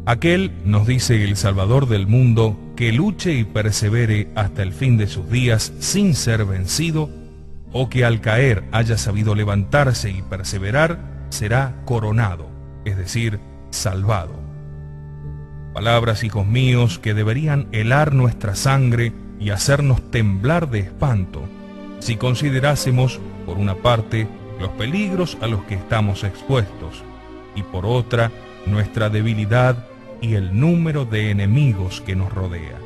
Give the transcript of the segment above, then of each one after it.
Aquel, nos dice el Salvador del mundo, que luche y persevere hasta el fin de sus días sin ser vencido, o que al caer haya sabido levantarse y perseverar, será coronado, es decir, salvado. Palabras, hijos míos, que deberían helar nuestra sangre y hacernos temblar de espanto, si considerásemos, por una parte, los peligros a los que estamos expuestos, y por otra, nuestra debilidad y el número de enemigos que nos rodea.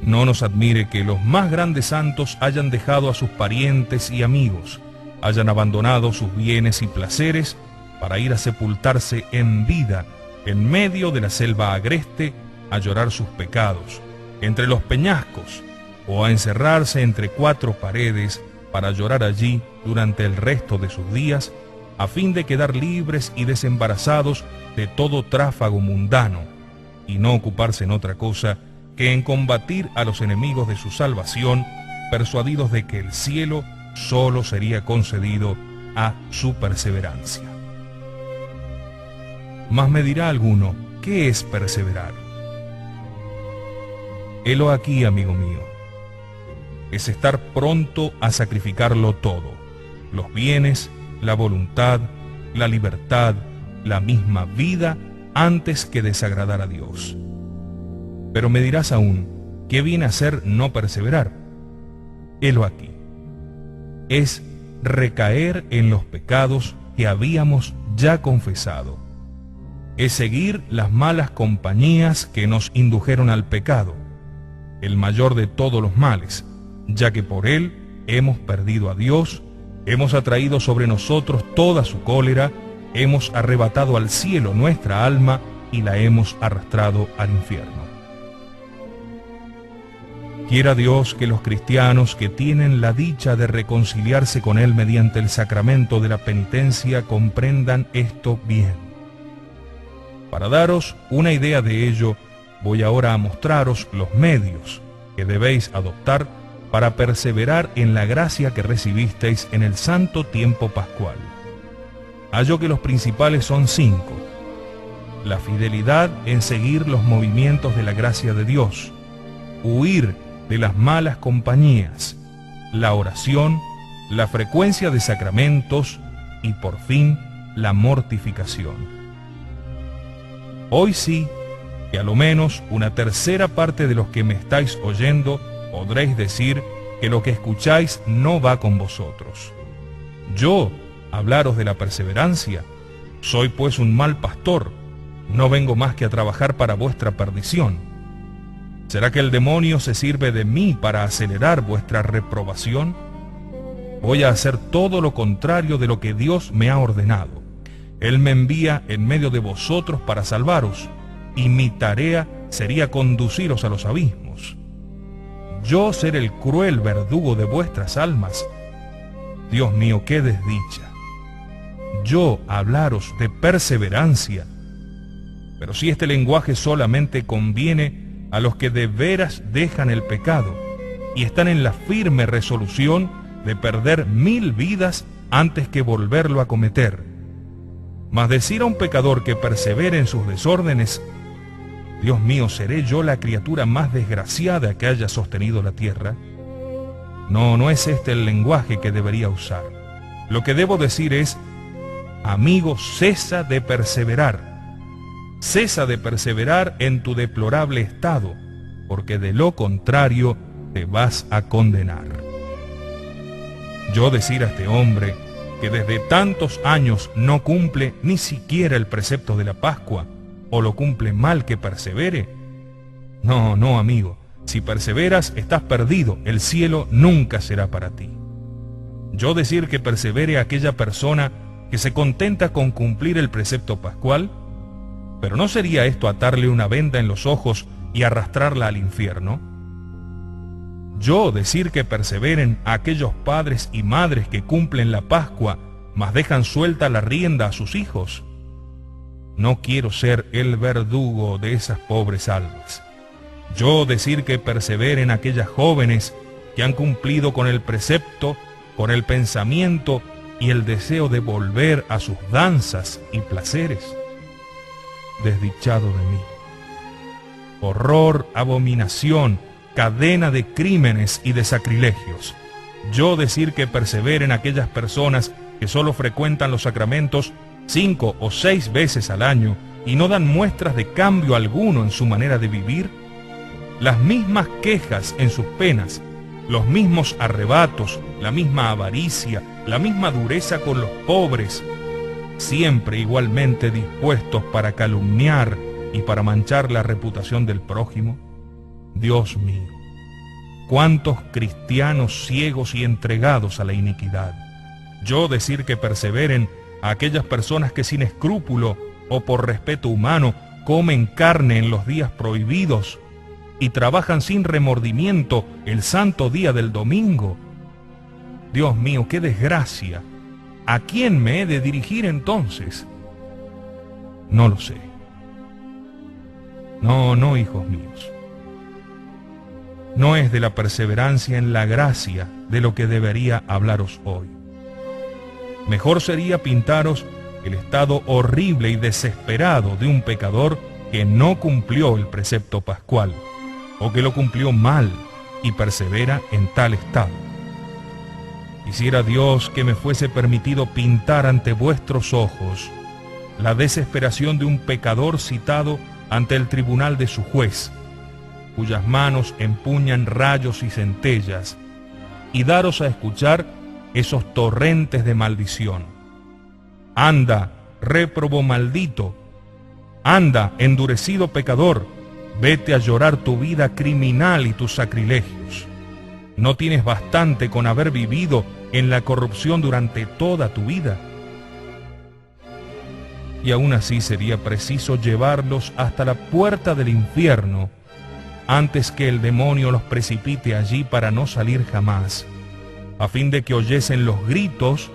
No nos admire que los más grandes santos hayan dejado a sus parientes y amigos, hayan abandonado sus bienes y placeres para ir a sepultarse en vida en medio de la selva agreste a llorar sus pecados, entre los peñascos, o a encerrarse entre cuatro paredes para llorar allí durante el resto de sus días, a fin de quedar libres y desembarazados de todo tráfago mundano, y no ocuparse en otra cosa que en combatir a los enemigos de su salvación, persuadidos de que el cielo solo sería concedido a su perseverancia. Mas me dirá alguno, ¿qué es perseverar? Helo aquí, amigo mío. Es estar pronto a sacrificarlo todo, los bienes, la voluntad, la libertad, la misma vida, antes que desagradar a Dios. Pero me dirás aún, ¿qué viene a ser no perseverar? Helo aquí. Es recaer en los pecados que habíamos ya confesado. Es seguir las malas compañías que nos indujeron al pecado, el mayor de todos los males, ya que por él hemos perdido a Dios, hemos atraído sobre nosotros toda su cólera, hemos arrebatado al cielo nuestra alma y la hemos arrastrado al infierno. Quiera Dios que los cristianos que tienen la dicha de reconciliarse con Él mediante el sacramento de la penitencia comprendan esto bien. Para daros una idea de ello, voy ahora a mostraros los medios que debéis adoptar para perseverar en la gracia que recibisteis en el santo tiempo pascual. Hallo que los principales son 5. La fidelidad en seguir los movimientos de la gracia de Dios, huir de las malas compañías, la oración, la frecuencia de sacramentos y por fin la mortificación. Hoy sí, que a lo menos una tercera parte de los que me estáis oyendo podréis decir que lo que escucháis no va con vosotros. Yo, hablaros de la perseverancia, soy pues un mal pastor, no vengo más que a trabajar para vuestra perdición. ¿Será que el demonio se sirve de mí para acelerar vuestra reprobación? Voy a hacer todo lo contrario de lo que Dios me ha ordenado. Él me envía en medio de vosotros para salvaros, y mi tarea sería conduciros a los abismos. Yo ser el cruel verdugo de vuestras almas. Dios mío, qué desdicha. Yo hablaros de perseverancia. Pero si este lenguaje solamente conviene a los que de veras dejan el pecado y están en la firme resolución de perder 1000 vidas antes que volverlo a cometer. Mas decir a un pecador que persevere en sus desórdenes, Dios mío, ¿seré yo la criatura más desgraciada que haya sostenido la tierra? No, no es este el lenguaje que debería usar. Lo que debo decir es, amigo, cesa de perseverar. Cesa de perseverar en tu deplorable estado, porque de lo contrario te vas a condenar. Yo decir a este hombre que desde tantos años no cumple ni siquiera el precepto de la Pascua, o lo cumple mal que persevere. No, no, amigo, si perseveras estás perdido, el cielo nunca será para ti. Yo decir que persevere a aquella persona que se contenta con cumplir el precepto pascual, ¿pero no sería esto atarle una venda en los ojos y arrastrarla al infierno? Yo decir que perseveren a aquellos padres y madres que cumplen la Pascua, mas dejan suelta la rienda a sus hijos. No quiero ser el verdugo de esas pobres almas. Yo decir que perseveren aquellas jóvenes que han cumplido con el precepto, con el pensamiento y el deseo de volver a sus danzas y placeres. desdichado de mí. Horror, abominación, cadena de crímenes y de sacrilegios. Yo decir que perseveren aquellas personas que solo frecuentan los sacramentos 5 o 6 veces al año y no dan muestras de cambio alguno en su manera de vivir. Las mismas quejas en sus penas, los mismos arrebatos, la misma avaricia, la misma dureza con los pobres, siempre igualmente dispuestos para calumniar y para manchar la reputación del prójimo. Dios mío, cuántos cristianos ciegos y entregados a la iniquidad. Yo decir que perseveren a aquellas personas que sin escrúpulo o por respeto humano comen carne en los días prohibidos y trabajan sin remordimiento el santo día del domingo. Dios mío, qué desgracia. ¿A quién me he de dirigir entonces? No lo sé. No, hijos míos. No es de la perseverancia en la gracia de lo que debería hablaros hoy. Mejor sería pintaros el estado horrible y desesperado de un pecador que no cumplió el precepto pascual, o que lo cumplió mal y persevera en tal estado. Quisiera Dios que me fuese permitido pintar ante vuestros ojos la desesperación de un pecador citado ante el tribunal de su juez, cuyas manos empuñan rayos y centellas, y daros a escuchar esos torrentes de maldición. Anda, réprobo maldito, anda, endurecido pecador, vete a llorar tu vida criminal y tus sacrilegios. ¿No tienes bastante con haber vivido en la corrupción durante toda tu vida? Y aún así sería preciso llevarlos hasta la puerta del infierno antes que el demonio los precipite allí para no salir jamás, a fin de que oyesen los gritos,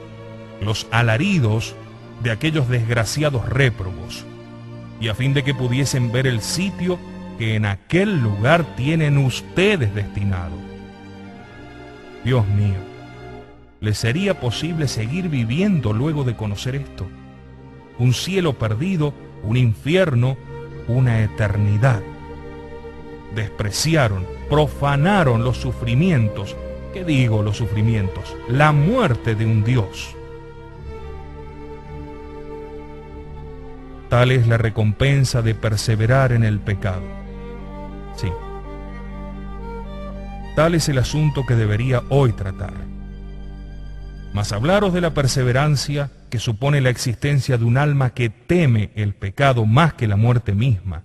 los alaridos de aquellos desgraciados réprobos, y a fin de que pudiesen ver el sitio que en aquel lugar tienen ustedes destinado. Dios mío, ¿les sería posible seguir viviendo luego de conocer esto? Un cielo perdido, un infierno, una eternidad. Despreciaron, profanaron los sufrimientos, ¿qué digo los sufrimientos? La muerte de un Dios. Tal es la recompensa de perseverar en el pecado. Sí. Tal es el asunto que debería hoy tratar. Mas hablaros de la perseverancia que supone la existencia de un alma que teme el pecado más que la muerte misma,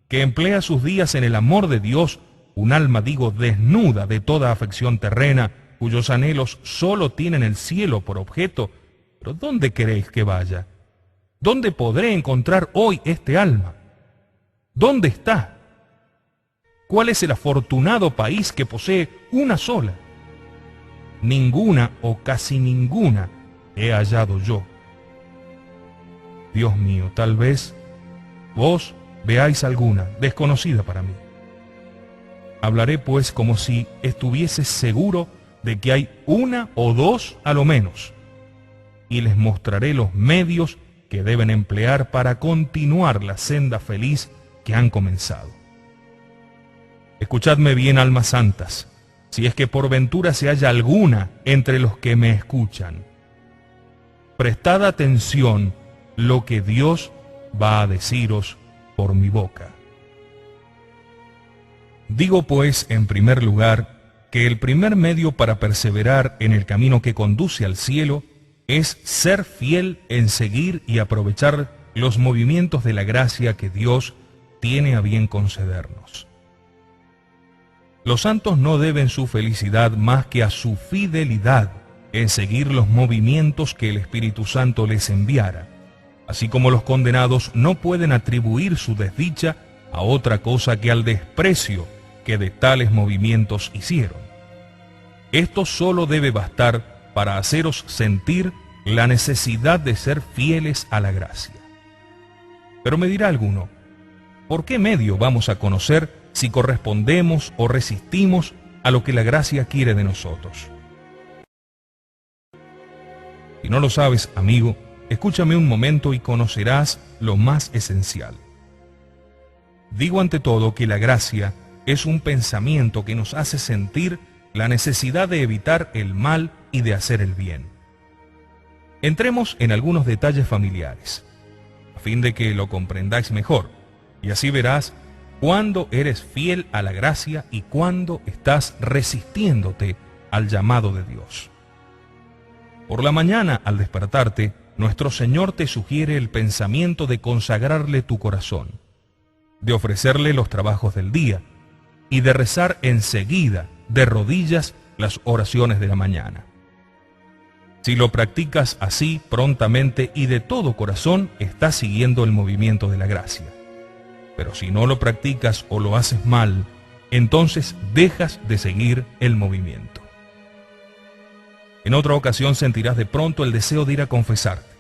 que emplea sus días en el amor de Dios, un alma, digo, desnuda de toda afección terrena, cuyos anhelos solo tienen el cielo por objeto. Pero ¿dónde queréis que vaya? ¿Dónde podré encontrar hoy este alma? ¿Dónde está? ¿Cuál es el afortunado país que posee una sola? Ninguna o casi ninguna he hallado yo. Dios mío, tal vez vos veáis alguna, desconocida para mí. Hablaré pues como si estuviese seguro de que hay una o dos a lo menos, y les mostraré los medios que deben emplear para continuar la senda feliz que han comenzado. Escuchadme bien, almas santas, si es que por ventura se halla alguna entre los que me escuchan. Prestad atención lo que Dios va a deciros por mi boca. Digo pues, en primer lugar, que el primer medio para perseverar en el camino que conduce al cielo es ser fiel en seguir y aprovechar los movimientos de la gracia que Dios tiene a bien concedernos. Los santos no deben su felicidad más que a su fidelidad en seguir los movimientos que el Espíritu Santo les enviara, así como los condenados no pueden atribuir su desdicha a otra cosa que al desprecio que de tales movimientos hicieron. Esto solo debe bastar para haceros sentir la necesidad de ser fieles a la gracia. Pero me dirá alguno, ¿por qué medio vamos a conocer si correspondemos o resistimos a lo que la gracia quiere de nosotros? Si no lo sabes, amigo, escúchame un momento y conocerás lo más esencial. Digo ante todo que la gracia es un pensamiento que nos hace sentir la necesidad de evitar el mal y de hacer el bien. Entremos en algunos detalles familiares, a fin de que lo comprendáis mejor, y así verás cuándo eres fiel a la gracia y cuándo estás resistiéndote al llamado de Dios. Por la mañana, al despertarte, nuestro Señor te sugiere el pensamiento de consagrarle tu corazón, de ofrecerle los trabajos del día y de rezar enseguida, de rodillas, las oraciones de la mañana. Si lo practicas así, prontamente y de todo corazón, estás siguiendo el movimiento de la gracia. Pero si no lo practicas o lo haces mal, entonces dejas de seguir el movimiento. En otra ocasión sentirás de pronto el deseo de ir a confesarte,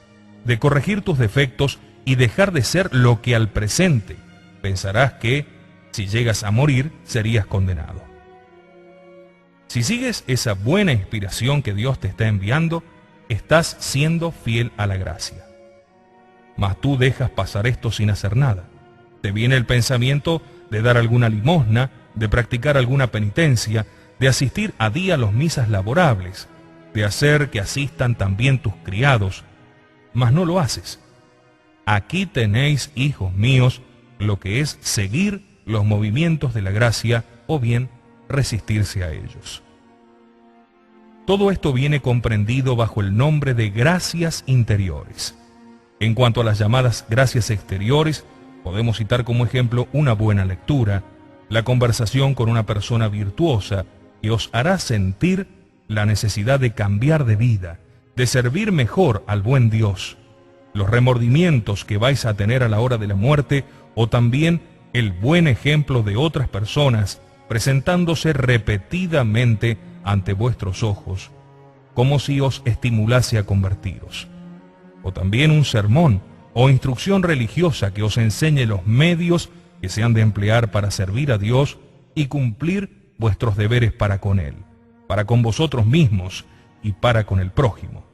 de corregir tus defectos y dejar de ser lo que al presente pensarás que, si llegas a morir, serías condenado. Si sigues esa buena inspiración que Dios te está enviando, estás siendo fiel a la gracia. Mas tú dejas pasar esto sin hacer nada. Te viene el pensamiento de dar alguna limosna, de practicar alguna penitencia, de asistir a día a los misas laborables, de hacer que asistan también tus criados, mas no lo haces. Aquí tenéis, hijos míos, lo que es seguir los movimientos de la gracia o bien resistirse a ellos. Todo esto viene comprendido bajo el nombre de gracias interiores. En cuanto a las llamadas gracias exteriores, podemos citar como ejemplo una buena lectura, la conversación con una persona virtuosa que os hará sentir la necesidad de cambiar de vida, de servir mejor al buen Dios, los remordimientos que vais a tener a la hora de la muerte o también el buen ejemplo de otras personas presentándose repetidamente ante vuestros ojos, como si os estimulase a convertiros. O también un sermón o instrucción religiosa que os enseñe los medios que se han de emplear para servir a Dios y cumplir vuestros deberes para con Él, para con vosotros mismos y para con el prójimo.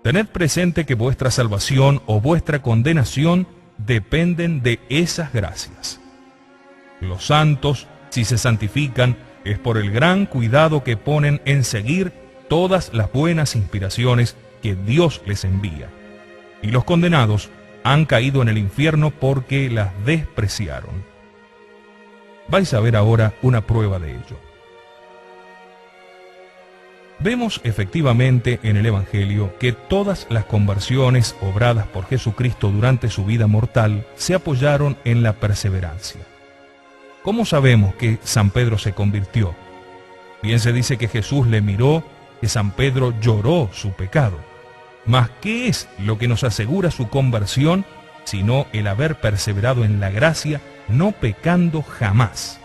Tened presente que vuestra salvación o vuestra condenación dependen de esas gracias. Los santos, si se santifican, es por el gran cuidado que ponen en seguir todas las buenas inspiraciones que Dios les envía. Y los condenados han caído en el infierno porque las despreciaron. Vais a ver ahora una prueba de ello. Vemos efectivamente en el Evangelio que todas las conversiones obradas por Jesucristo durante su vida mortal se apoyaron en la perseverancia. ¿Cómo sabemos que San Pedro se convirtió? Bien se dice que Jesús le miró, que San Pedro lloró su pecado. Mas ¿qué es lo que nos asegura su conversión, sino el haber perseverado en la gracia, no pecando jamás?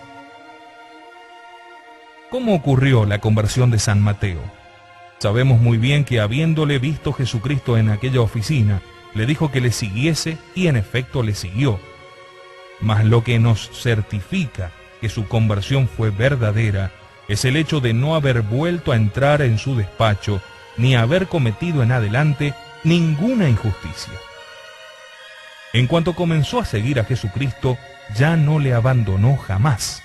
¿Cómo ocurrió la conversión de San Mateo? Sabemos muy bien que habiéndole visto Jesucristo en aquella oficina, le dijo que le siguiese y en efecto le siguió. Mas lo que nos certifica que su conversión fue verdadera es el hecho de no haber vuelto a entrar en su despacho ni haber cometido en adelante ninguna injusticia. En cuanto comenzó a seguir a Jesucristo, ya no le abandonó jamás.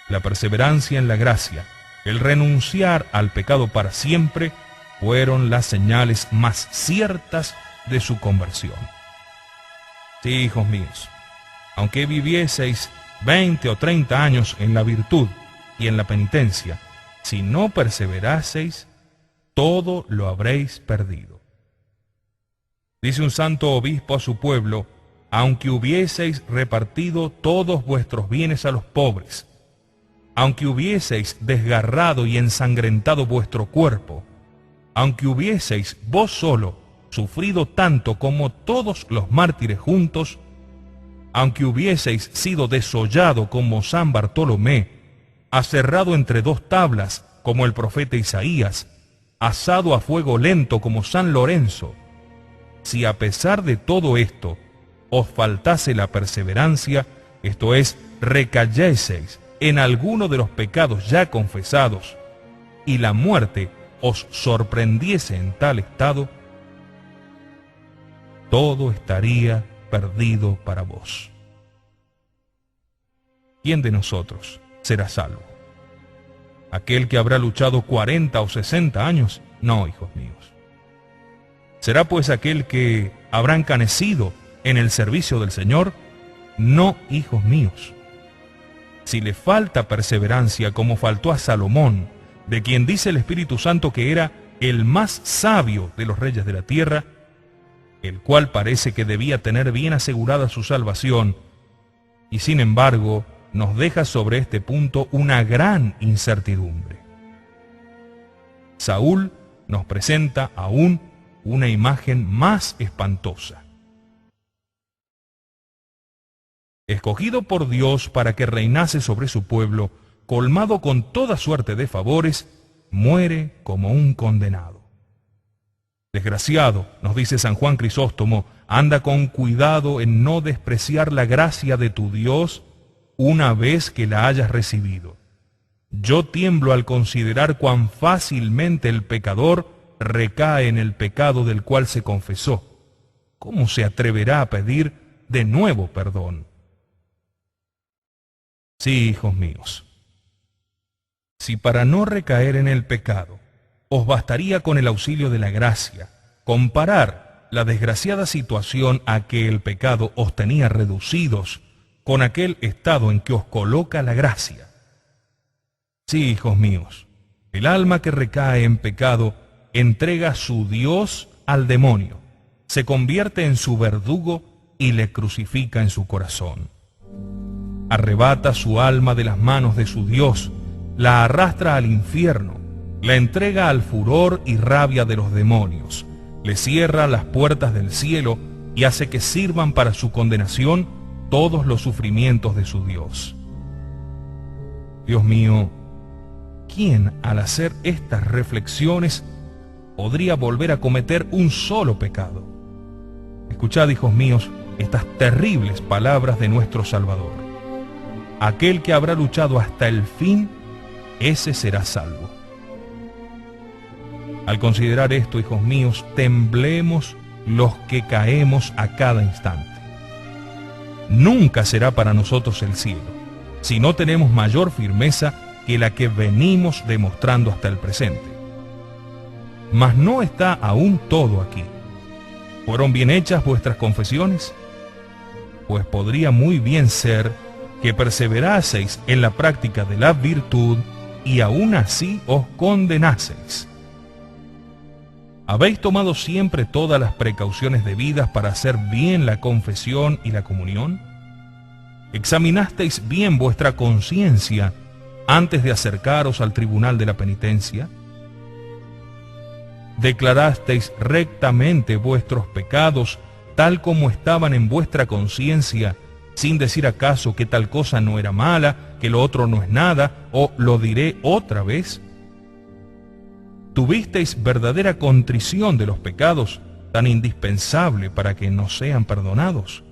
La perseverancia en la gracia, el renunciar al pecado para siempre, fueron las señales más ciertas de su conversión. Sí, hijos míos, aunque vivieseis 20 o 30 años en la virtud y en la penitencia, si no perseveraseis, todo lo habréis perdido. Dice un santo obispo a su pueblo: aunque hubieseis repartido todos vuestros bienes a los pobres, aunque hubieseis desgarrado y ensangrentado vuestro cuerpo, aunque hubieseis vos solo sufrido tanto como todos los mártires juntos, aunque hubieseis sido desollado como San Bartolomé, aserrado entre dos tablas como el profeta Isaías, asado a fuego lento como San Lorenzo, si a pesar de todo esto os faltase la perseverancia, esto es, recayeseis en alguno de los pecados ya confesados, y la muerte os sorprendiese en tal estado, todo estaría perdido para vos. ¿Quién de nosotros será salvo? ¿Aquel que habrá luchado 40 o 60 años? No, hijos míos. ¿Será pues aquel que habrá encanecido en el servicio del Señor? No, hijos míos. Si le falta perseverancia como faltó a Salomón, de quien dice el Espíritu Santo que era el más sabio de los reyes de la tierra, el cual parece que debía tener bien asegurada su salvación, y sin embargo nos deja sobre este punto una gran incertidumbre. Saúl nos presenta aún una imagen más espantosa. Escogido por Dios para que reinase sobre su pueblo, colmado con toda suerte de favores, muere como un condenado. Desgraciado, nos dice San Juan Crisóstomo, anda con cuidado en no despreciar la gracia de tu Dios una vez que la hayas recibido. Yo tiemblo al considerar cuán fácilmente el pecador recae en el pecado del cual se confesó. ¿Cómo se atreverá a pedir de nuevo perdón? Sí, hijos míos, si para no recaer en el pecado os bastaría con el auxilio de la gracia comparar la desgraciada situación a que el pecado os tenía reducidos con aquel estado en que os coloca la gracia. Sí, hijos míos, el alma que recae en pecado entrega su Dios al demonio, se convierte en su verdugo y le crucifica en su corazón. Arrebata su alma de las manos de su Dios, la arrastra al infierno, la entrega al furor y rabia de los demonios, le cierra las puertas del cielo y hace que sirvan para su condenación todos los sufrimientos de su Dios. Dios mío, ¿quién al hacer estas reflexiones podría volver a cometer un solo pecado? Escuchad, hijos míos, estas terribles palabras de nuestro Salvador. Aquel que habrá luchado hasta el fin, ese será salvo. Al considerar esto, hijos míos, temblemos los que caemos a cada instante. Nunca será para nosotros el cielo, si no tenemos mayor firmeza que la que venimos demostrando hasta el presente. Mas no está aún todo aquí. ¿Fueron bien hechas vuestras confesiones? Pues podría muy bien ser que perseveraseis en la práctica de la virtud y aún así os condenaseis. ¿Habéis tomado siempre todas las precauciones debidas para hacer bien la confesión y la comunión? ¿Examinasteis bien vuestra conciencia antes de acercaros al tribunal de la penitencia? ¿Declarasteis rectamente vuestros pecados tal como estaban en vuestra conciencia, sin decir acaso que tal cosa no era mala, que lo otro no es nada, o lo diré otra vez? ¿Tuvisteis verdadera contrición de los pecados, tan indispensable para que no sean perdonados?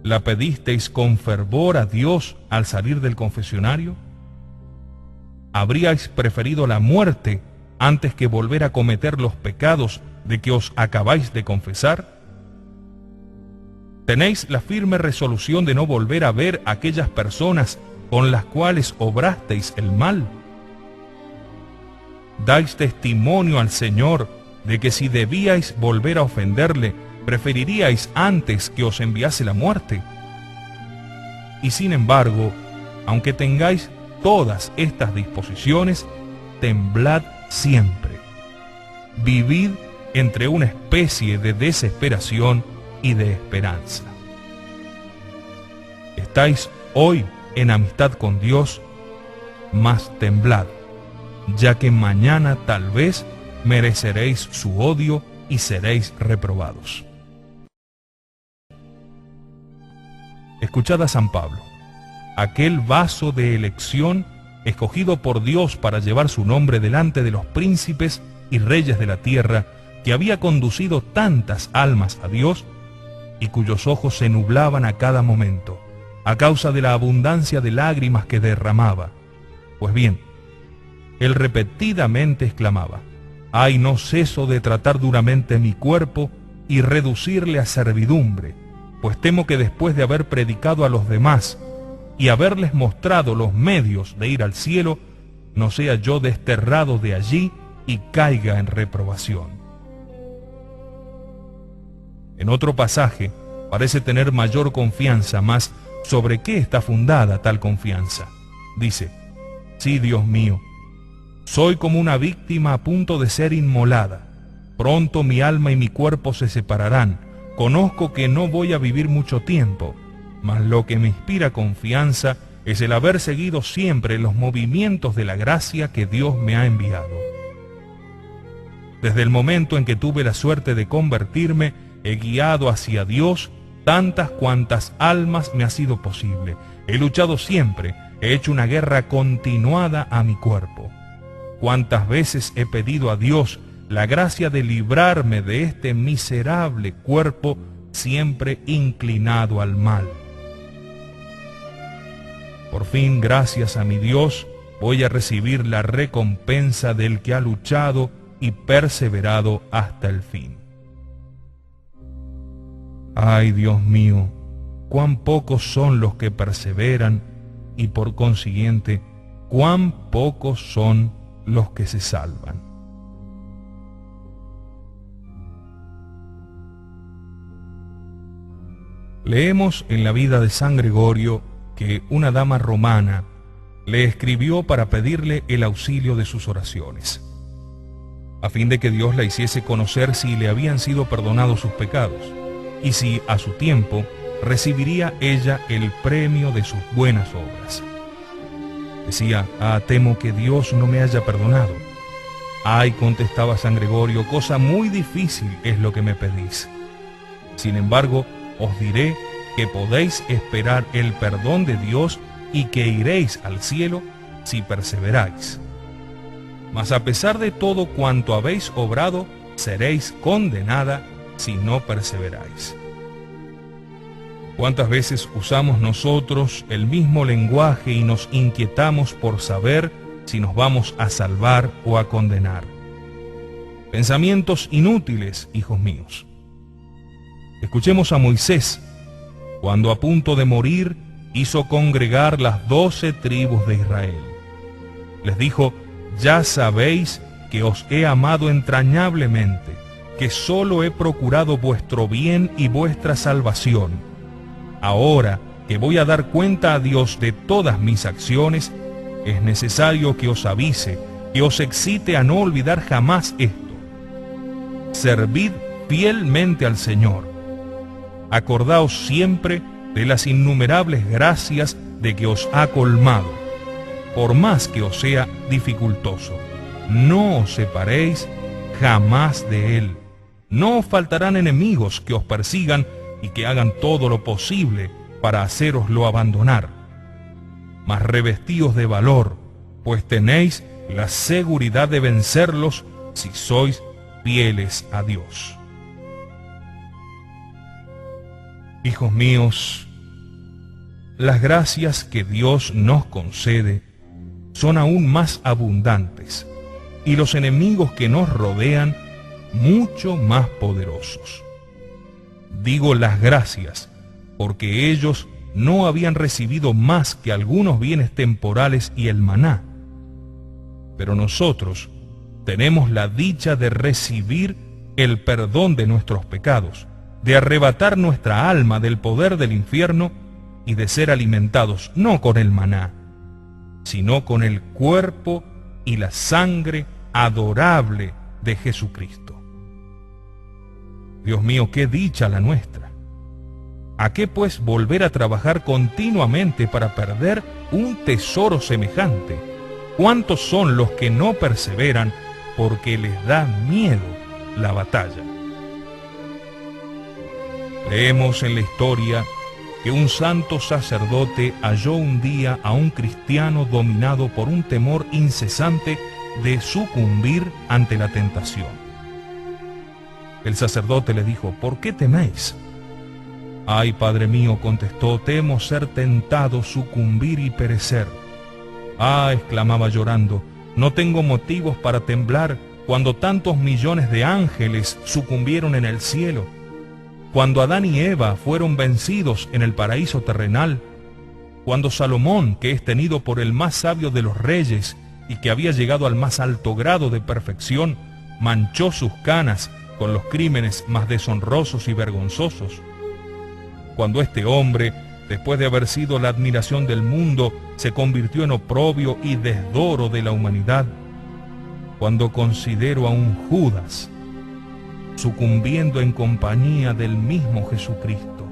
¿La pedisteis con fervor a Dios al salir del confesionario? ¿Habríais preferido la muerte antes que volver a cometer los pecados de que os acabáis de confesar? ¿Tenéis la firme resolución de no volver a ver a aquellas personas con las cuales obrasteis el mal? ¿Dais testimonio al Señor de que si debíais volver a ofenderle, preferiríais antes que os enviase la muerte? Y sin embargo, aunque tengáis todas estas disposiciones, temblad siempre. Vivid entre una especie de desesperación y de esperanza. Estáis hoy en amistad con Dios, mas temblad, ya que mañana tal vez mereceréis su odio y seréis reprobados. Escuchad a San Pablo, aquel vaso de elección escogido por Dios para llevar su nombre delante de los príncipes y reyes de la tierra, que había conducido tantas almas a Dios y cuyos ojos se nublaban a cada momento, a causa de la abundancia de lágrimas que derramaba. Pues bien, él repetidamente exclamaba: «Ay, no ceso de tratar duramente mi cuerpo y reducirle a servidumbre, pues temo que después de haber predicado a los demás y haberles mostrado los medios de ir al cielo, no sea yo desterrado de allí y caiga en reprobación. En otro pasaje parece tener mayor confianza, mas ¿sobre qué está fundada tal confianza? Dice: sí, Dios mío, soy como una víctima a punto de ser inmolada. Pronto mi alma y mi cuerpo se separarán. Conozco que no voy a vivir mucho tiempo, mas lo que me inspira confianza es el haber seguido siempre los movimientos de la gracia que Dios me ha enviado. Desde el momento en que tuve la suerte de convertirme, he guiado hacia Dios tantas cuantas almas me ha sido posible. He luchado siempre, he hecho una guerra continuada a mi cuerpo. Cuántas veces he pedido a Dios la gracia de librarme de este miserable cuerpo siempre inclinado al mal. Por fin, gracias a mi Dios, voy a recibir la recompensa del que ha luchado y perseverado hasta el fin. Ay, Dios mío, cuán pocos son los que perseveran y por consiguiente, cuán pocos son los que se salvan. Leemos en la vida de San Gregorio que una dama romana le escribió para pedirle el auxilio de sus oraciones, a fin de que Dios la hiciese conocer si le habían sido perdonados sus pecados, y si a su tiempo recibiría ella el premio de sus buenas obras. Decía: temo que Dios no me haya perdonado. Ay, contestaba San Gregorio, cosa muy difícil es lo que me pedís. Sin embargo, os diré que podéis esperar el perdón de Dios y que iréis al cielo si perseveráis. Mas a pesar de todo cuanto habéis obrado, seréis condenada si no perseveráis. ¿Cuántas veces usamos nosotros el mismo lenguaje y nos inquietamos por saber si nos vamos a salvar o a condenar? Pensamientos inútiles, hijos míos. Escuchemos a Moisés, cuando a punto de morir hizo congregar las 12 tribus de Israel. Les dijo: ya sabéis que os he amado entrañablemente, que solo he procurado vuestro bien y vuestra salvación. Ahora que voy a dar cuenta a Dios de todas mis acciones, es necesario que os avise, que os excite a no olvidar jamás esto. Servid fielmente al Señor. Acordaos siempre de las innumerables gracias de que os ha colmado, por más que os sea dificultoso. No os separéis jamás de Él. No os faltarán enemigos que os persigan y que hagan todo lo posible para hacéroslo abandonar. Mas revestíos de valor, pues tenéis la seguridad de vencerlos si sois fieles a Dios. Hijos míos, las gracias que Dios nos concede son aún más abundantes y los enemigos que nos rodean mucho más poderosos. Digo las gracias porque ellos no habían recibido más que algunos bienes temporales y el maná. Pero nosotros tenemos la dicha de recibir el perdón de nuestros pecados, de arrebatar nuestra alma del poder del infierno y de ser alimentados no con el maná, sino con el cuerpo y la sangre adorable de Jesucristo. Dios mío, qué dicha la nuestra. ¿A qué pues volver a trabajar continuamente para perder un tesoro semejante? ¿Cuántos son los que no perseveran porque les da miedo la batalla? Leemos en la historia que un santo sacerdote halló un día a un cristiano dominado por un temor incesante de sucumbir ante la tentación. El sacerdote le dijo: ¿por qué teméis? Ay, Padre mío, contestó, temo ser tentado, sucumbir y perecer. Ah, exclamaba llorando, no tengo motivos para temblar cuando tantos millones de ángeles sucumbieron en el cielo. cuando Adán y Eva fueron vencidos en el paraíso terrenal, cuando Salomón, que es tenido por el más sabio de los reyes y que había llegado al más alto grado de perfección, manchó sus canas con los crímenes más deshonrosos y vergonzosos, cuando este hombre, después de haber sido la admiración del mundo, se convirtió en oprobio y desdoro de la humanidad, cuando considero a un Judas sucumbiendo en compañía del mismo Jesucristo,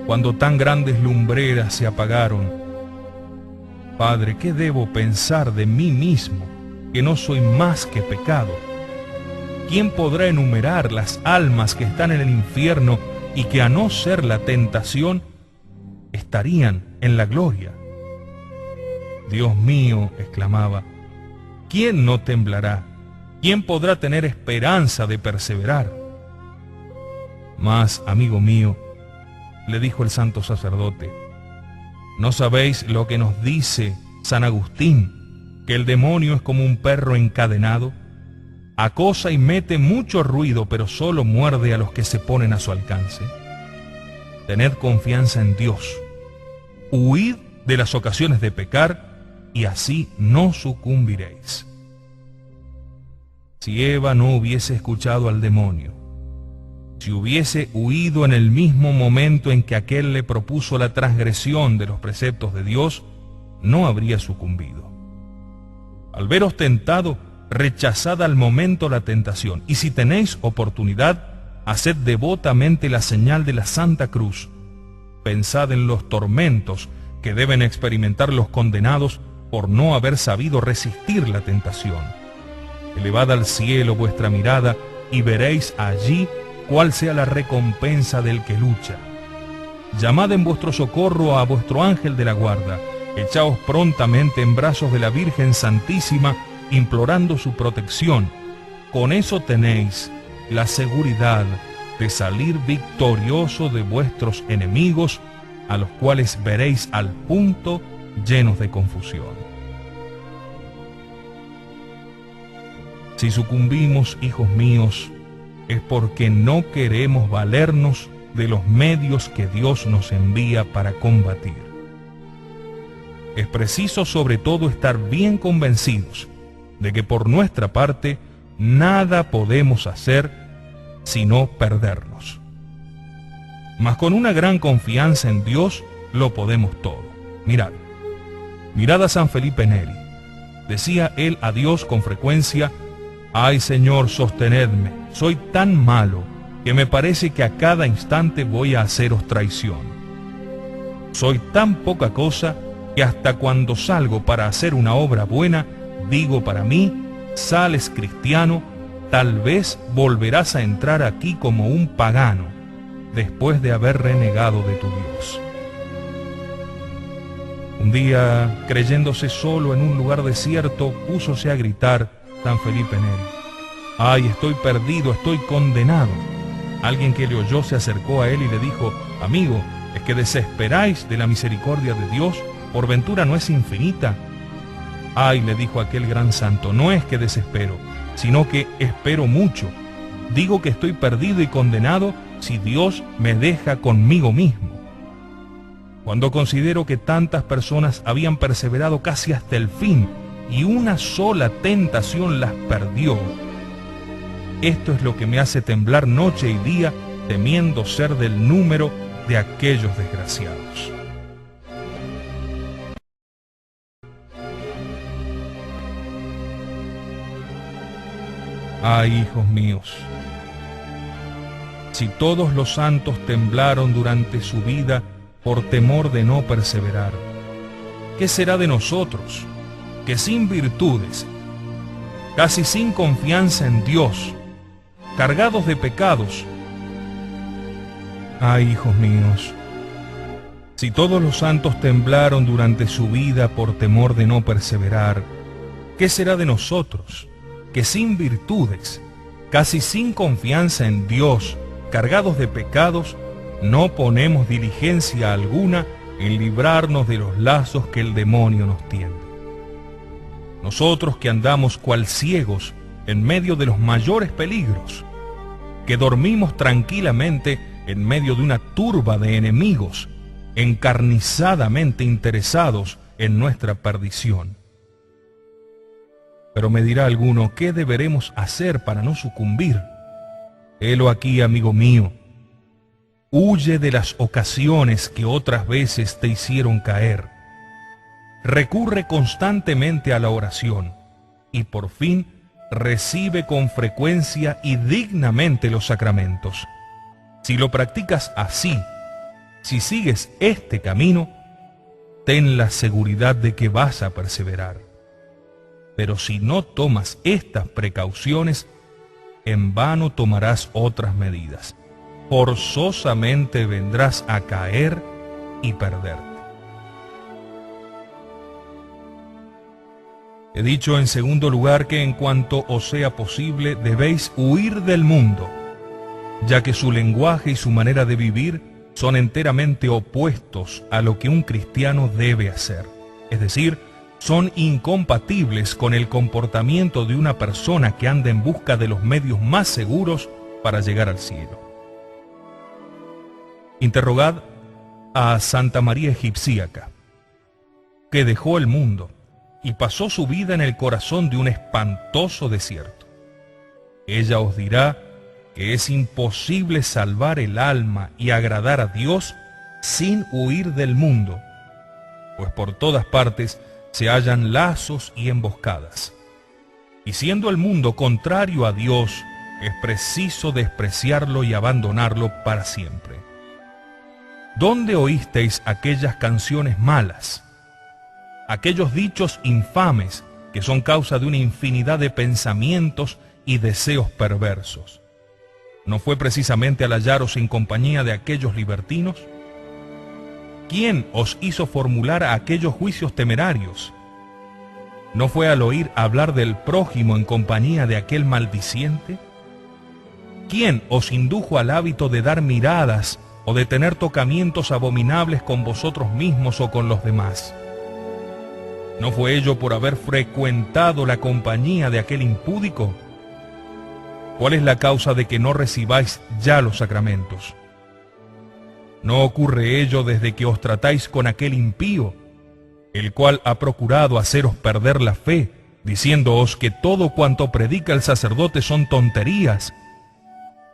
cuando tan grandes lumbreras se apagaron, Padre, ¿qué debo pensar de mí mismo, que no soy más que pecado? ¿Quién podrá enumerar las almas que están en el infierno y que, a no ser la tentación, estarían en la gloria? Dios mío, exclamaba, ¿quién no temblará? ¿Quién podrá tener esperanza de perseverar? Mas, amigo mío, le dijo el santo sacerdote, ¿no sabéis lo que nos dice San Agustín, que el demonio es como un perro encadenado? Acosa y mete mucho ruido, pero solo muerde a los que se ponen a su alcance. Tened confianza en Dios, huid de las ocasiones de pecar, y así no sucumbiréis. Si Eva no hubiese escuchado al demonio, si hubiese huido en el mismo momento en que aquél le propuso la transgresión de los preceptos de Dios, no habría sucumbido. Al veros tentado, rechazad al momento la tentación, y si tenéis oportunidad, haced devotamente la señal de la Santa Cruz. Pensad en los tormentos que deben experimentar los condenados por no haber sabido resistir la tentación. Elevad al cielo vuestra mirada y veréis allí cuál sea la recompensa del que lucha. Llamad en vuestro socorro a vuestro ángel de la guarda, echaos prontamente en brazos de la Virgen Santísima, implorando su protección. Con eso tenéis la seguridad de salir victorioso de vuestros enemigos, a los cuales veréis al punto llenos de confusión. Si sucumbimos, hijos míos, es porque no queremos valernos de los medios que Dios nos envía para combatir. Es preciso sobre todo estar bien convencidos de que por nuestra parte nada podemos hacer sino perdernos. Mas con una gran confianza en Dios lo podemos todo. Mirad a San Felipe Neri. Decía él a Dios con frecuencia: «Ay, Señor, sostenedme, soy tan malo que me parece que a cada instante voy a haceros traición. Soy tan poca cosa que hasta cuando salgo para hacer una obra buena, digo para mí, sales cristiano, tal vez volverás a entrar aquí como un pagano, después de haber renegado de tu Dios». Un día, creyéndose solo en un lugar desierto, púsose a gritar San Felipe Neri: «¡Ay, estoy perdido, estoy condenado!». Alguien que le oyó se acercó a él y le dijo: «Amigo, ¿es que desesperáis de la misericordia de Dios? ¿Por ventura no es infinita?». «Ay», le dijo aquel gran santo, «no es que desespero, sino que espero mucho. Digo que estoy perdido y condenado si Dios me deja conmigo mismo. Cuando considero que tantas personas habían perseverado casi hasta el fin y una sola tentación las perdió, esto es lo que me hace temblar noche y día, temiendo ser del número de aquellos desgraciados». Ay, hijos míos, si todos los santos temblaron durante su vida por temor de no perseverar, ¿qué será de nosotros, que sin virtudes, casi sin confianza en Dios, cargados de pecados? Ay, hijos míos, si todos los santos temblaron durante su vida por temor de no perseverar, ¿qué será de nosotros, que sin virtudes, casi sin confianza en Dios, cargados de pecados, no ponemos diligencia alguna en librarnos de los lazos que el demonio nos tiende? Nosotros que andamos cual ciegos en medio de los mayores peligros, que dormimos tranquilamente en medio de una turba de enemigos, encarnizadamente interesados en nuestra perdición. Pero me dirá alguno, ¿qué deberemos hacer para no sucumbir? Helo aquí, amigo mío. Huye de las ocasiones que otras veces te hicieron caer. Recurre constantemente a la oración y por fin recibe con frecuencia y dignamente los sacramentos. Si lo practicas así, si sigues este camino, ten la seguridad de que vas a perseverar. Pero si no tomas estas precauciones, en vano tomarás otras medidas. Forzosamente vendrás a caer y perderte. He dicho en segundo lugar que en cuanto os sea posible debéis huir del mundo, ya que su lenguaje y su manera de vivir son enteramente opuestos a lo que un cristiano debe hacer. Es decir, son incompatibles con el comportamiento de una persona que anda en busca de los medios más seguros para llegar al cielo. Interrogad a Santa María Egipcíaca, que dejó el mundo y pasó su vida en el corazón de un espantoso desierto. Ella os dirá que es imposible salvar el alma y agradar a Dios sin huir del mundo, pues por todas partes se hallan lazos y emboscadas. Y siendo el mundo contrario a Dios, es preciso despreciarlo y abandonarlo para siempre. ¿Dónde oísteis aquellas canciones malas? Aquellos dichos infames que son causa de una infinidad de pensamientos y deseos perversos. ¿No fue precisamente al hallaros en compañía de aquellos libertinos? ¿Quién os hizo formular aquellos juicios temerarios? ¿No fue al oír hablar del prójimo en compañía de aquel maldiciente? ¿Quién os indujo al hábito de dar miradas o de tener tocamientos abominables con vosotros mismos o con los demás? ¿No fue ello por haber frecuentado la compañía de aquel impúdico? ¿Cuál es la causa de que no recibáis ya los sacramentos? ¿No ocurre ello desde que os tratáis con aquel impío, el cual ha procurado haceros perder la fe, diciéndoos que todo cuanto predica el sacerdote son tonterías,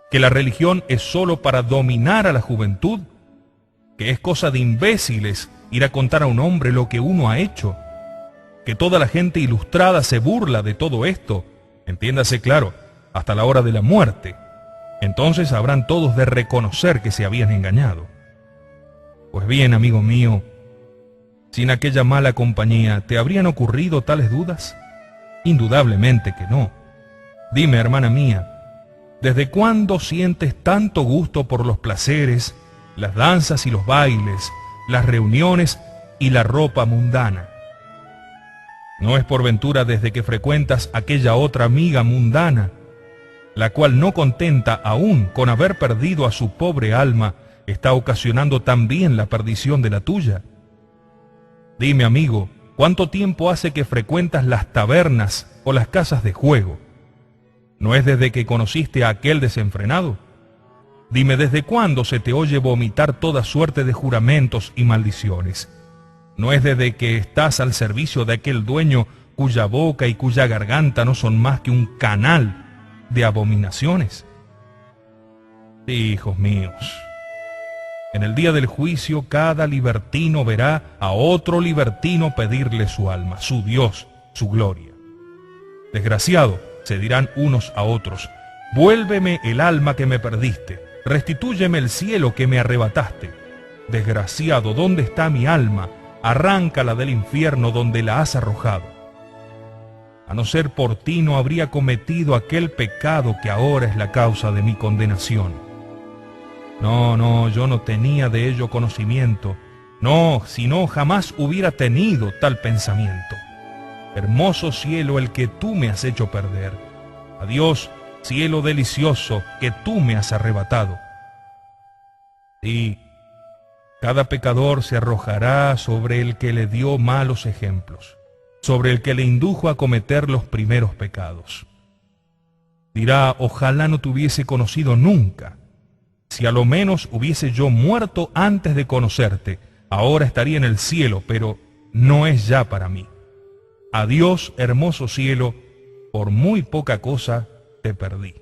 que la religión es sólo para dominar a la juventud, que es cosa de imbéciles ir a contar a un hombre lo que uno ha hecho, que toda la gente ilustrada se burla de todo esto, entiéndase claro, hasta la hora de la muerte? Entonces habrán todos de reconocer que se habían engañado. Pues bien, amigo mío, sin aquella mala compañía, ¿te habrían ocurrido tales dudas? Indudablemente que no. Dime, hermana mía, ¿desde cuándo sientes tanto gusto por los placeres, las danzas y los bailes, las reuniones y la ropa mundana? ¿No es por ventura desde que frecuentas aquella otra amiga mundana, la cual no contenta aún con haber perdido a su pobre alma, está ocasionando también la perdición de la tuya? Dime, amigo, ¿cuánto tiempo hace que frecuentas las tabernas o las casas de juego? ¿No es desde que conociste a aquel desenfrenado? Dime, ¿desde cuándo se te oye vomitar toda suerte de juramentos y maldiciones? ¿No es desde que estás al servicio de aquel dueño cuya boca y cuya garganta no son más que un canal de abominaciones? Sí, hijos míos, en el día del juicio cada libertino verá a otro libertino pedirle su alma, su Dios, su gloria. Desgraciado, se dirán unos a otros, vuélveme el alma que me perdiste, restitúyeme el cielo que me arrebataste. Desgraciado, ¿dónde está mi alma? Arráncala del infierno donde la has arrojado. A no ser por ti no habría cometido aquel pecado que ahora es la causa de mi condenación. No, yo no tenía de ello conocimiento. No, si no, jamás hubiera tenido tal pensamiento. Hermoso cielo el que tú me has hecho perder. Adiós, cielo delicioso que tú me has arrebatado. Sí, cada pecador se arrojará sobre el que le dio malos ejemplos, sobre el que le indujo a cometer los primeros pecados. Dirá: ojalá no te hubiese conocido nunca. Si a lo menos hubiese yo muerto antes de conocerte, ahora estaría en el cielo, pero no es ya para mí. Adiós, hermoso cielo, por muy poca cosa te perdí.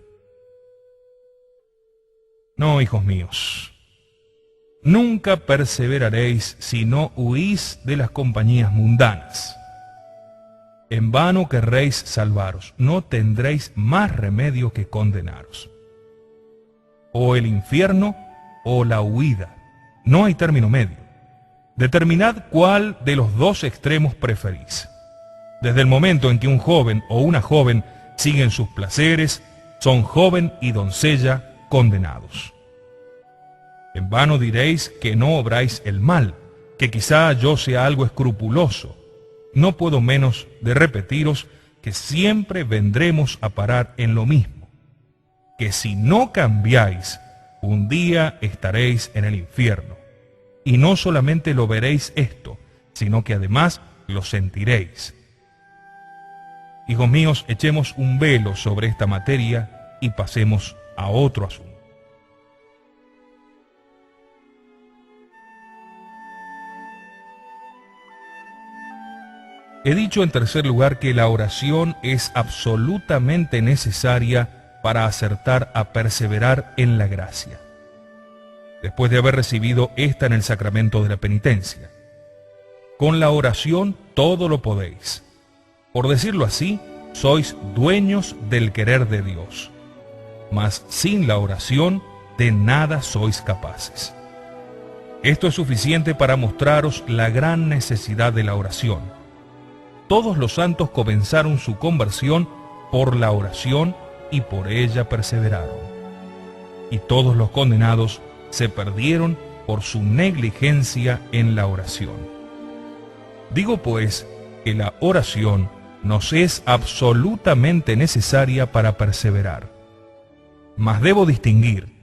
No, hijos míos, nunca perseveraréis si no huís de las compañías mundanas. En vano querréis salvaros, no tendréis más remedio que condenaros. O el infierno o la huida, no hay término medio. Determinad cuál de los dos extremos preferís. Desde el momento en que un joven o una joven siguen sus placeres, son joven y doncella condenados. En vano diréis que no obráis el mal, que quizá yo sea algo escrupuloso. No puedo menos de repetiros que siempre vendremos a parar en lo mismo, que si no cambiáis, un día estaréis en el infierno. Y no solamente lo veréis esto, sino que además lo sentiréis. Hijos míos, echemos un velo sobre esta materia y pasemos a otro asunto. He dicho en tercer lugar que la oración es absolutamente necesaria para acertar a perseverar en la gracia, después de haber recibido esta en el sacramento de la penitencia. Con la oración todo lo podéis. Por decirlo así, sois dueños del querer de Dios. Mas sin la oración, de nada sois capaces. Esto es suficiente para mostraros la gran necesidad de la oración. Todos los santos comenzaron su conversión por la oración y por ella perseveraron. Y todos los condenados se perdieron por su negligencia en la oración. Digo pues que la oración nos es absolutamente necesaria para perseverar. Mas debo distinguir,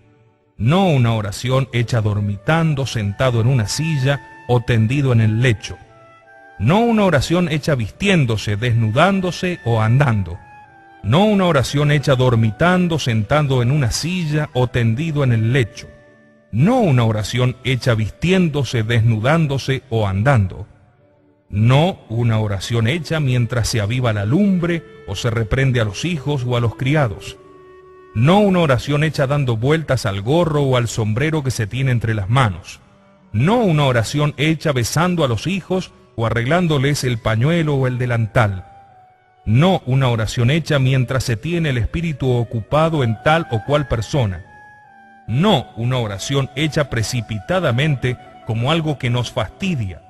no una oración hecha dormitando, sentado en una silla o tendido en el lecho. No una oración hecha vistiéndose, desnudándose o andando. No una oración hecha dormitando, sentado en una silla o tendido en el lecho. No una oración hecha vistiéndose, desnudándose o andando. No una oración hecha mientras se aviva la lumbre o se reprende a los hijos o a los criados. No una oración hecha dando vueltas al gorro o al sombrero que se tiene entre las manos. No una oración hecha besando a los hijos o arreglándoles el pañuelo o el delantal. No una oración hecha mientras se tiene el espíritu ocupado en tal o cual persona. No una oración hecha precipitadamente como algo que nos fastidia,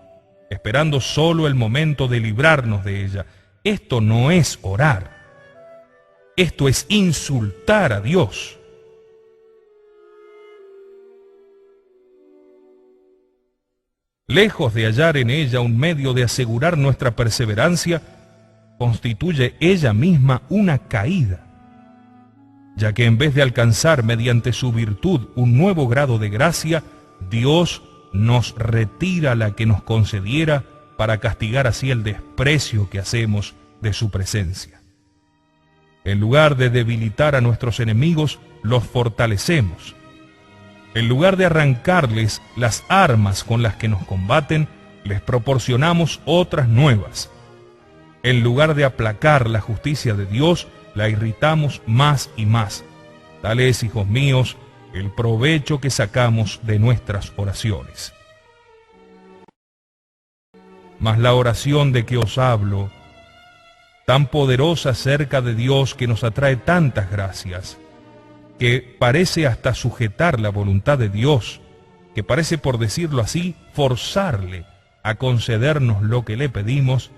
esperando solo el momento de librarnos de ella. Esto no es orar. Esto es insultar a Dios. Lejos de hallar en ella un medio de asegurar nuestra perseverancia, constituye ella misma una caída, ya que en vez de alcanzar mediante su virtud un nuevo grado de gracia, Dios nos retira la que nos concediera para castigar así el desprecio que hacemos de su presencia. En lugar de debilitar a nuestros enemigos, los fortalecemos. En lugar de arrancarles las armas con las que nos combaten, les proporcionamos otras nuevas. En lugar de aplacar la justicia de Dios, la irritamos más y más. Tal es, hijos míos, el provecho que sacamos de nuestras oraciones. Mas la oración de que os hablo, tan poderosa cerca de Dios que nos atrae tantas gracias, que parece hasta sujetar la voluntad de Dios, que parece, por decirlo así, forzarle a concedernos lo que le pedimos,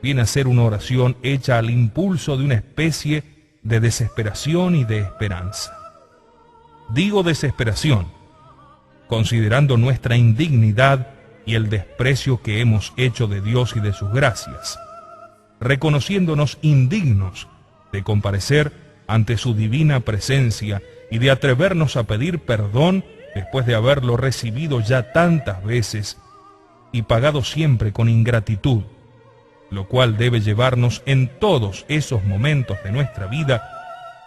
viene a ser una oración hecha al impulso de una especie de desesperación y de esperanza. Digo desesperación, considerando nuestra indignidad y el desprecio que hemos hecho de Dios y de sus gracias, reconociéndonos indignos de comparecer ante su divina presencia y de atrevernos a pedir perdón después de haberlo recibido ya tantas veces y pagado siempre con ingratitud, lo cual debe llevarnos en todos esos momentos de nuestra vida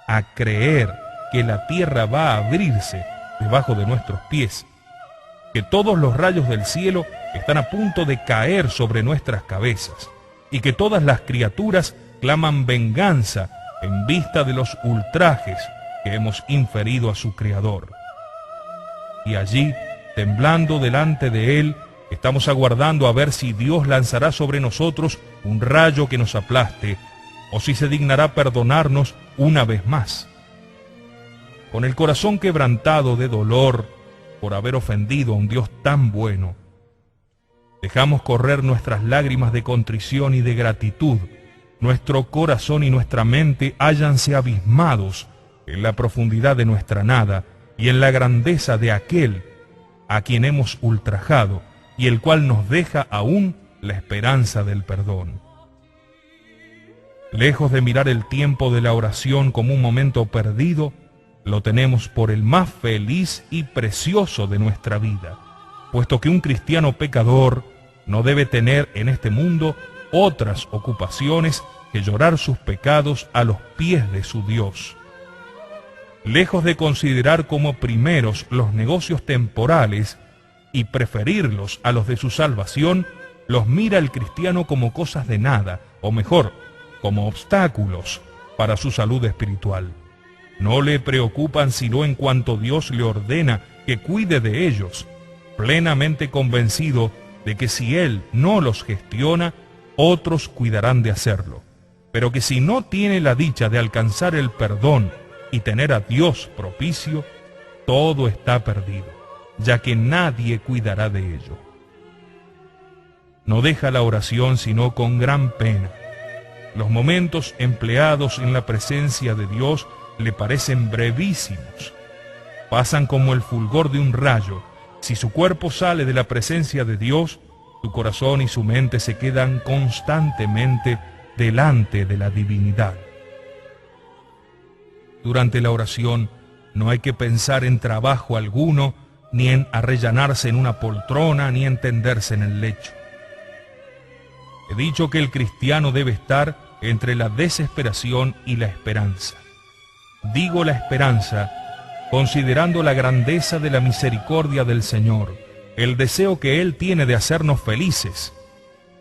a creer que la tierra va a abrirse debajo de nuestros pies, que todos los rayos del cielo están a punto de caer sobre nuestras cabezas y que todas las criaturas claman venganza en vista de los ultrajes que hemos inferido a su Creador. Y allí, temblando delante de Él, estamos aguardando a ver si Dios lanzará sobre nosotros un rayo que nos aplaste, o si se dignará perdonarnos una vez más. Con el corazón quebrantado de dolor por haber ofendido a un Dios tan bueno, dejamos correr nuestras lágrimas de contrición y de gratitud. Nuestro corazón y nuestra mente hállanse abismados en la profundidad de nuestra nada y en la grandeza de aquel a quien hemos ultrajado y el cual nos deja aún la esperanza del perdón. Lejos de mirar el tiempo de la oración como un momento perdido, lo tenemos por el más feliz y precioso de nuestra vida, puesto que un cristiano pecador no debe tener en este mundo otras ocupaciones que llorar sus pecados a los pies de su Dios. Lejos de considerar como primeros los negocios temporales y preferirlos a los de su salvación, los mira el cristiano como cosas de nada, o mejor, como obstáculos para su salud espiritual. No le preocupan sino en cuanto Dios le ordena que cuide de ellos, plenamente convencido de que si Él no los gestiona, otros cuidarán de hacerlo, pero que si no tiene la dicha de alcanzar el perdón y tener a Dios propicio, todo está perdido, ya que nadie cuidará de ello. No deja la oración sino con gran pena. Los momentos empleados en la presencia de Dios le parecen brevísimos. Pasan como el fulgor de un rayo. Si su cuerpo sale de la presencia de Dios, su corazón y su mente se quedan constantemente delante de la divinidad. Durante la oración no hay que pensar en trabajo alguno, ni en arrellanarse en una poltrona, ni en tenderse en el lecho. He dicho que el cristiano debe estar entre la desesperación y la esperanza. Digo la esperanza, considerando la grandeza de la misericordia del Señor, el deseo que Él tiene de hacernos felices,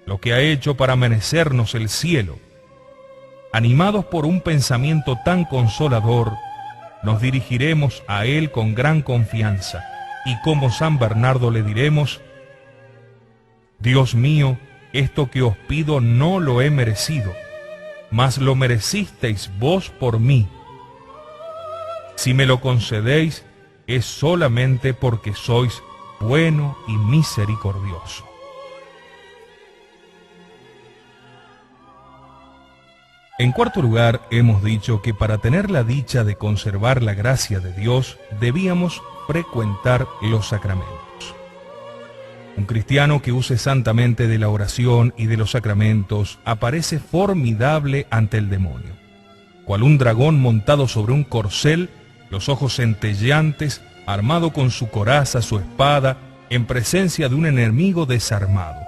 lo que ha hecho para merecernos el cielo. Animados por un pensamiento tan consolador, nos dirigiremos a Él con gran confianza, y como San Bernardo le diremos: Dios mío, esto que os pido no lo he merecido, mas lo merecisteis vos por mí. Si me lo concedéis, es solamente porque sois bueno y misericordioso. En cuarto lugar, hemos dicho que para tener la dicha de conservar la gracia de Dios, debíamos frecuentar los sacramentos. Un cristiano que use santamente de la oración y de los sacramentos aparece formidable ante el demonio. Cual un dragón montado sobre un corcel, los ojos centelleantes, armado con su coraza, su espada, en presencia de un enemigo desarmado.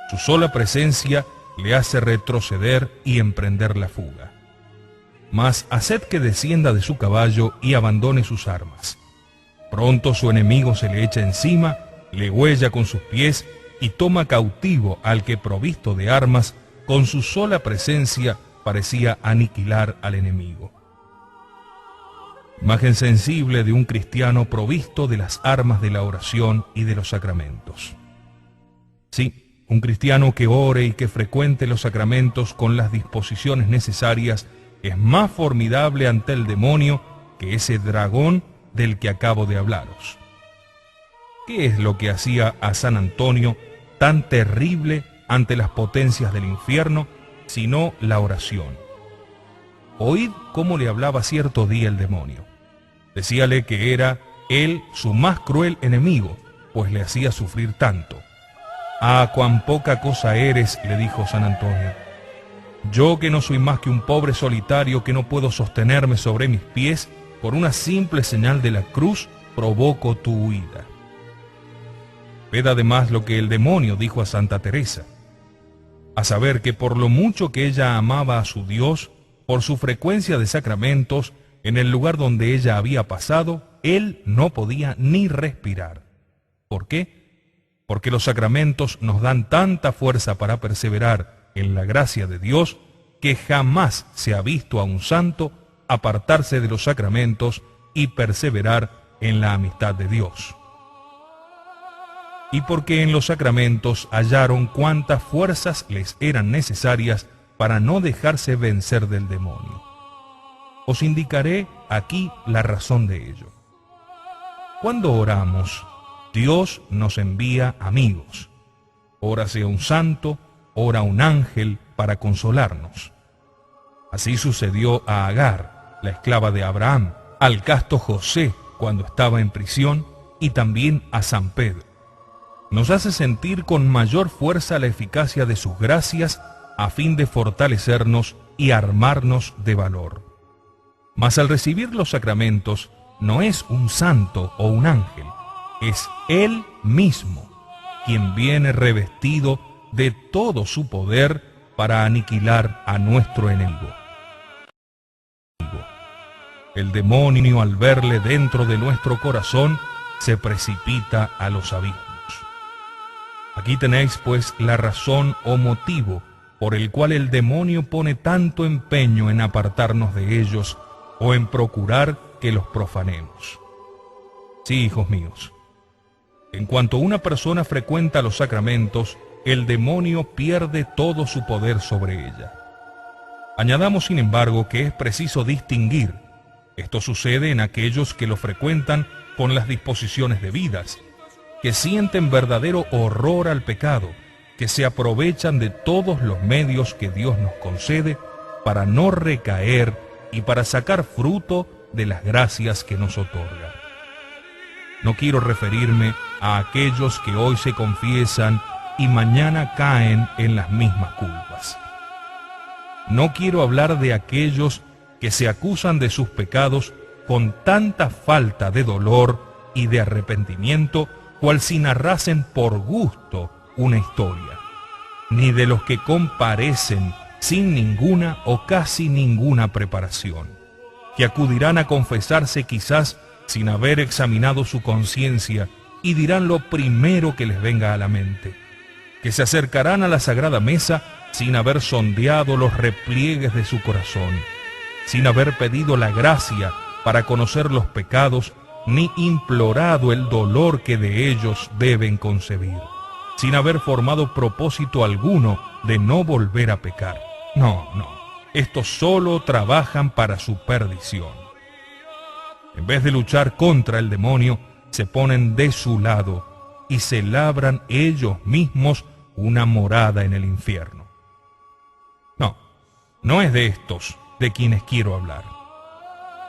Su sola presencia le hace retroceder y emprender la fuga. Mas haced que descienda de su caballo y abandone sus armas. Pronto su enemigo se le echa encima, le huella con sus pies y toma cautivo al que, provisto de armas, con su sola presencia parecía aniquilar al enemigo. Imagen sensible de un cristiano provisto de las armas de la oración y de los sacramentos. Sí, un cristiano que ore y que frecuente los sacramentos con las disposiciones necesarias es más formidable ante el demonio que ese dragón del que acabo de hablaros. ¿Qué es lo que hacía a San Antonio tan terrible ante las potencias del infierno, sino la oración? Oíd cómo le hablaba cierto día el demonio. Decíale que era él su más cruel enemigo, pues le hacía sufrir tanto. «Ah, cuán poca cosa eres», le dijo San Antonio. «Yo, que no soy más que un pobre solitario que no puedo sostenerme sobre mis pies, por una simple señal de la cruz provoco tu huida». Ved además lo que el demonio dijo a Santa Teresa, a saber que por lo mucho que ella amaba a su Dios, por su frecuencia de sacramentos, en el lugar donde ella había pasado, él no podía ni respirar. ¿Por qué? Porque los sacramentos nos dan tanta fuerza para perseverar en la gracia de Dios que jamás se ha visto a un santo apartarse de los sacramentos y perseverar en la amistad de Dios. Y porque en los sacramentos hallaron cuántas fuerzas les eran necesarias para no dejarse vencer del demonio. Os indicaré aquí la razón de ello. Cuando oramos, Dios nos envía amigos. Ora sea un santo, ora un ángel para consolarnos. Así sucedió a Agar, la esclava de Abraham, al casto José cuando estaba en prisión y también a San Pedro. Nos hace sentir con mayor fuerza la eficacia de sus gracias a fin de fortalecernos y armarnos de valor. Mas al recibir los sacramentos no es un santo o un ángel, es Él mismo quien viene revestido de todo su poder para aniquilar a nuestro enemigo. El demonio, al verle dentro de nuestro corazón, se precipita a los abismos. Aquí tenéis pues la razón o motivo por el cual el demonio pone tanto empeño en apartarnos de ellos o en procurar que los profanemos. Sí, hijos míos, en cuanto una persona frecuenta los sacramentos, el demonio pierde todo su poder sobre ella. Añadamos, sin embargo, que es preciso distinguir. Esto sucede en aquellos que lo frecuentan con las disposiciones debidas, que sienten verdadero horror al pecado, que se aprovechan de todos los medios que Dios nos concede para no recaer y para sacar fruto de las gracias que nos otorga. No quiero referirme a aquellos que hoy se confiesan y mañana caen en las mismas culpas. No quiero hablar de aquellos que se acusan de sus pecados con tanta falta de dolor y de arrepentimiento, cual si narrasen por gusto una historia, ni de los que comparecen sin ninguna o casi ninguna preparación, que acudirán a confesarse quizás sin haber examinado su conciencia y dirán lo primero que les venga a la mente, que se acercarán a la sagrada mesa sin haber sondeado los repliegues de su corazón, sin haber pedido la gracia para conocer los pecados, ni implorado el dolor que de ellos deben concebir, sin haber formado propósito alguno de no volver a pecar. No, estos solo trabajan para su perdición. En vez de luchar contra el demonio, se ponen de su lado y se labran ellos mismos una morada en el infierno. No es de estos de quienes quiero hablar.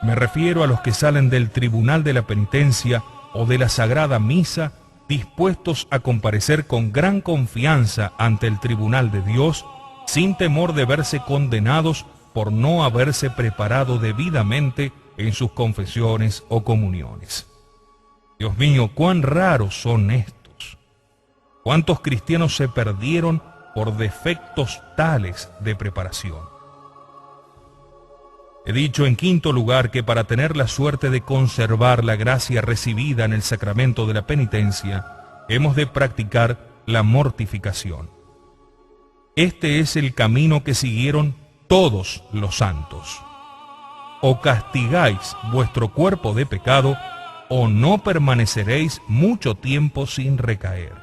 Me refiero a los que salen del tribunal de la penitencia o de la sagrada misa dispuestos a comparecer con gran confianza ante el tribunal de Dios, sin temor de verse condenados por no haberse preparado debidamente en sus confesiones o comuniones. Dios mío, cuán raros son estos. ¿Cuántos cristianos se perdieron por defectos tales de preparación? He dicho en quinto lugar que para tener la suerte de conservar la gracia recibida en el sacramento de la penitencia, hemos de practicar la mortificación. Este es el camino que siguieron todos los santos. O castigáis vuestro cuerpo de pecado, o no permaneceréis mucho tiempo sin recaer.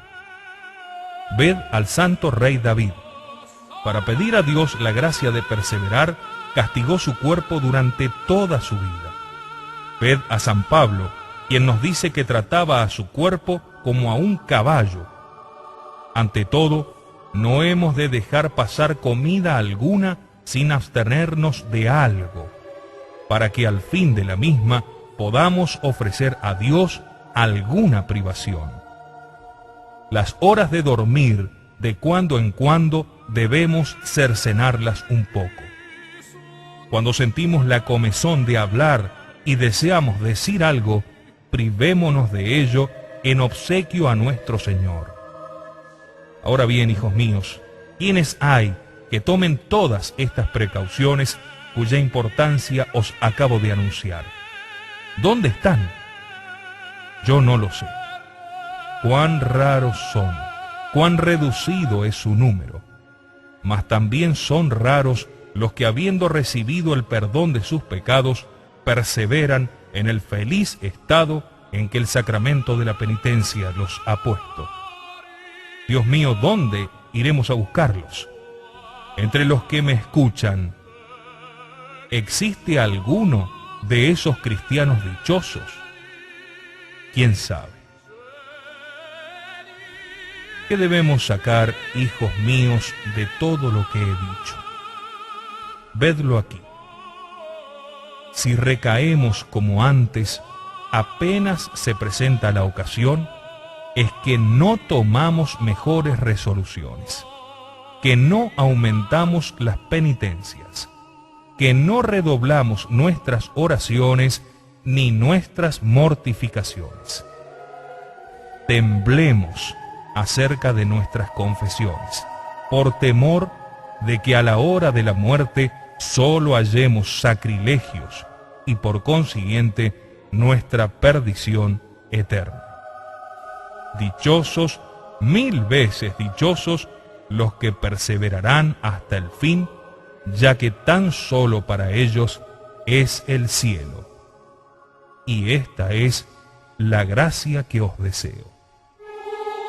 Ved al santo rey David. Para pedir a Dios la gracia de perseverar, castigó su cuerpo durante toda su vida. Ved a San Pablo, quien nos dice que trataba a su cuerpo como a un caballo. Ante todo, no hemos de dejar pasar comida alguna sin abstenernos de algo, para que al fin de la misma podamos ofrecer a Dios alguna privación. Las horas de dormir, de cuando en cuando, debemos cercenarlas un poco. Cuando sentimos la comezón de hablar y deseamos decir algo, privémonos de ello en obsequio a nuestro Señor. Ahora bien, hijos míos, ¿quiénes hay que tomen todas estas precauciones cuya importancia os acabo de anunciar. ¿Dónde están? Yo no lo sé. Cuán raros son, cuán reducido es su número. Mas también son raros los que, habiendo recibido el perdón de sus pecados, perseveran en el feliz estado en que el sacramento de la penitencia los ha puesto. Dios mío, ¿dónde iremos a buscarlos? Entre los que me escuchan, ¿existe alguno de esos cristianos dichosos? ¿Quién sabe? ¿Qué debemos sacar, hijos míos, de todo lo que he dicho? Vedlo aquí. Si recaemos como antes, apenas se presenta la ocasión, es que no tomamos mejores resoluciones, que no aumentamos las penitencias, que no redoblamos nuestras oraciones ni nuestras mortificaciones. Temblemos acerca de nuestras confesiones, por temor de que a la hora de la muerte solo hallemos sacrilegios y por consiguiente nuestra perdición eterna. Dichosos, 1000 veces dichosos, los que perseverarán hasta el fin, ya que tan solo para ellos es el cielo. Y esta es la gracia que os deseo.